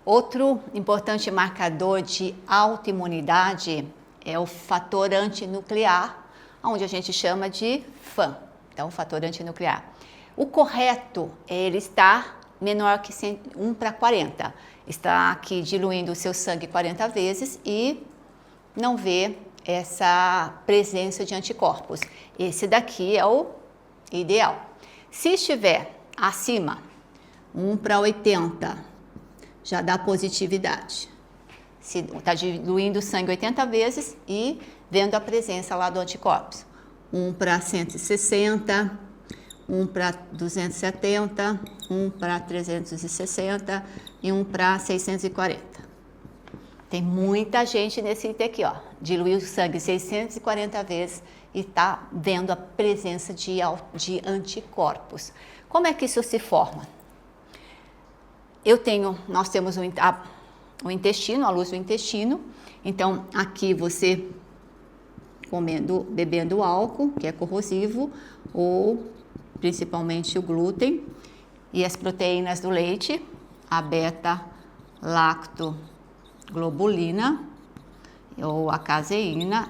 Outro importante marcador de autoimunidade é o fator antinuclear, onde a gente chama de FAN, então fator antinuclear. O correto é ele estar menor que 1:40, está aqui diluindo o seu sangue 40 vezes e não vê essa presença de anticorpos. Esse daqui é o ideal. Se estiver acima, 1:80, já dá positividade. Se está diluindo o sangue 80 vezes e vendo a presença lá do anticorpos. 1:160, 1:270, 1:360 e 1:640. Tem muita gente nesse item aqui, ó. Diluiu o sangue 640 vezes e está vendo a presença de anticorpos. Como é que isso se forma? Nós temos o intestino, a luz do intestino. Então, aqui você bebendo álcool, que é corrosivo, ou principalmente o glúten e as proteínas do leite, a beta-lactoglobulina ou a caseína,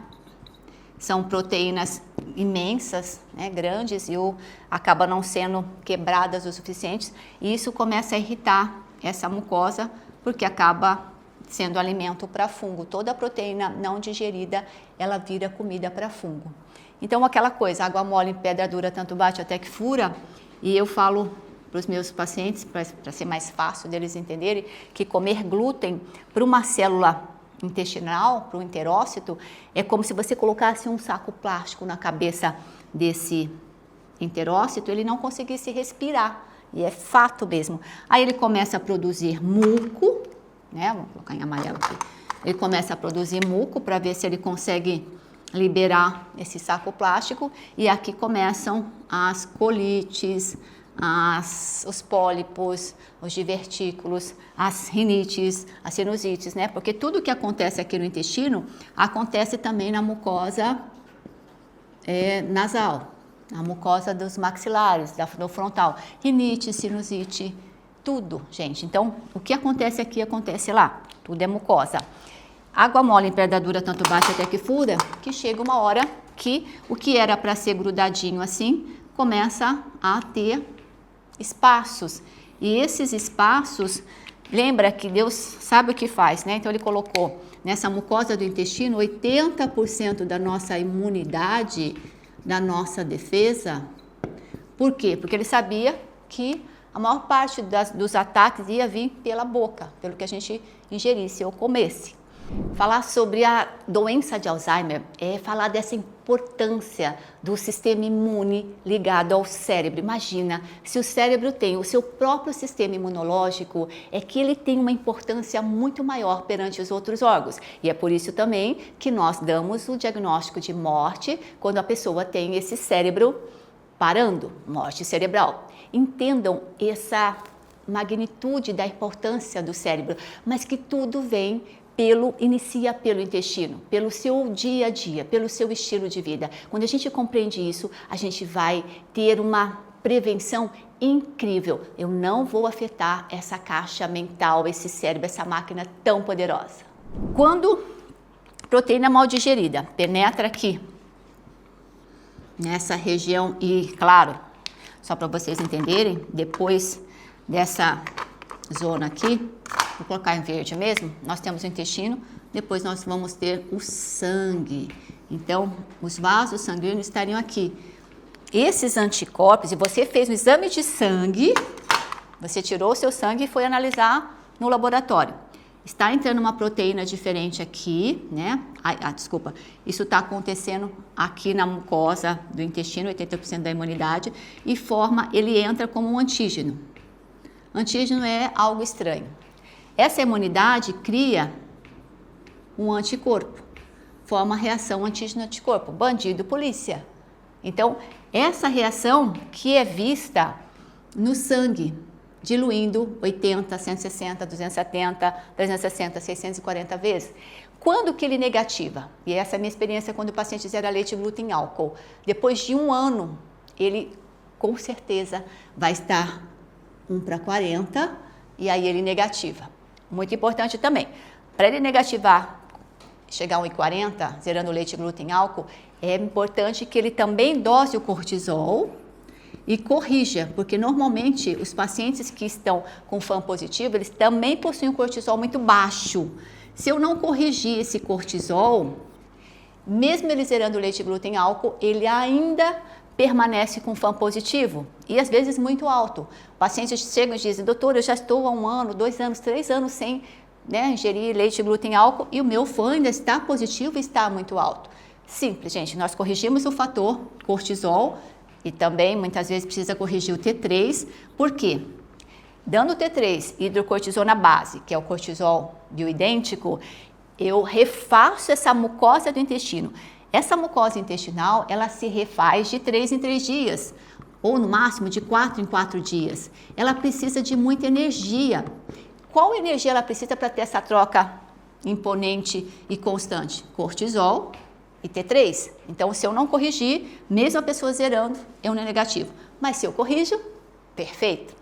são proteínas imensas, né, grandes, e acaba não sendo quebradas o suficiente, e isso começa a irritar essa mucosa, porque acaba sendo alimento para fungo. Toda a proteína não digerida, ela vira comida para fungo. Então, aquela coisa, água mole em pedra dura, tanto bate até que fura, e eu falo para os meus pacientes, para ser mais fácil deles entenderem, que comer glúten para uma célula intestinal, para o enterócito, é como se você colocasse um saco plástico na cabeça desse enterócito, ele não conseguisse respirar, e é fato mesmo. Aí ele começa a produzir muco, né? Vou colocar em amarelo aqui. Ele começa a produzir muco para ver se ele consegue liberar esse saco plástico, e aqui começam as colites, os pólipos, os divertículos, as rinites, as sinusites, né? Porque tudo que acontece aqui no intestino acontece também na mucosa nasal, na mucosa dos maxilares, do frontal. Rinite, sinusite, tudo, gente. Então, o que acontece aqui acontece lá. Tudo é mucosa. Água mole em pedra dura, tanto bate até que fura, que chega uma hora que o que era para ser grudadinho assim, começa a ter espaços. E esses espaços, lembra que Deus sabe o que faz, né? Então ele colocou nessa mucosa do intestino 80% da nossa imunidade, da nossa defesa. Por quê? Porque ele sabia que a maior parte dos ataques ia vir pela boca, pelo que a gente ingerisse ou comesse. Falar sobre a doença de Alzheimer é falar dessa importância do sistema imune ligado ao cérebro. Imagina, se o cérebro tem o seu próprio sistema imunológico, é que ele tem uma importância muito maior perante os outros órgãos. E é por isso também que nós damos o diagnóstico de morte quando a pessoa tem esse cérebro parando, morte cerebral. Entendam essa magnitude da importância do cérebro, mas que tudo vem inicia pelo intestino, pelo seu dia a dia, pelo seu estilo de vida. Quando a gente compreende isso, a gente vai ter uma prevenção incrível. Eu não vou afetar essa caixa mental, esse cérebro, essa máquina tão poderosa. Quando proteína mal digerida penetra aqui, nessa região, e claro, só para vocês entenderem, depois dessa zona aqui, vou colocar em verde mesmo, nós temos o intestino, depois nós vamos ter o sangue. Então, os vasos sanguíneos estariam aqui. Esses anticorpos, e você fez um exame de sangue, você tirou o seu sangue e foi analisar no laboratório. Está entrando uma proteína diferente aqui, né? Desculpa, isso está acontecendo aqui na mucosa do intestino, 80% da imunidade, e ele entra como um antígeno. Antígeno é algo estranho. Essa imunidade cria um anticorpo, forma reação antígeno-anticorpo, bandido, polícia. Então, essa reação que é vista no sangue, diluindo 80, 160, 270, 360, 640 vezes. Quando que ele negativa? E essa é a minha experiência quando o paciente zera leite, glúten e álcool. Depois de 1 ano, ele com certeza vai estar 1:40 e aí ele negativa. muito importante também. Para ele negativar, chegar a 1,40, zerando leite, glúten, álcool, é importante que ele também dose o cortisol e corrija, porque normalmente os pacientes que estão com FAM positivo, eles também possuem um cortisol muito baixo. Se eu não corrigir esse cortisol, mesmo ele zerando leite, glúten, álcool, ele ainda permanece com FAM positivo e às vezes muito alto. Pacientes chegam e dizem, doutor, eu já estou há 1 ano, 2 anos, 3 anos sem ingerir leite, glúten, álcool e o meu FAM ainda está positivo e está muito alto. Simples, gente, nós corrigimos o fator cortisol e também muitas vezes precisa corrigir o T3, por quê? Dando o T3, hidrocortisona base, que é o cortisol bioidêntico, eu refaço essa mucosa do intestino. Essa mucosa intestinal, ela se refaz de 3 em 3 dias, ou no máximo de 4 em 4 dias. Ela precisa de muita energia. Qual energia ela precisa para ter essa troca imponente e constante? Cortisol e T3. Então, se eu não corrigir, mesmo a pessoa zerando, é um negativo. Mas se eu corrijo, perfeito.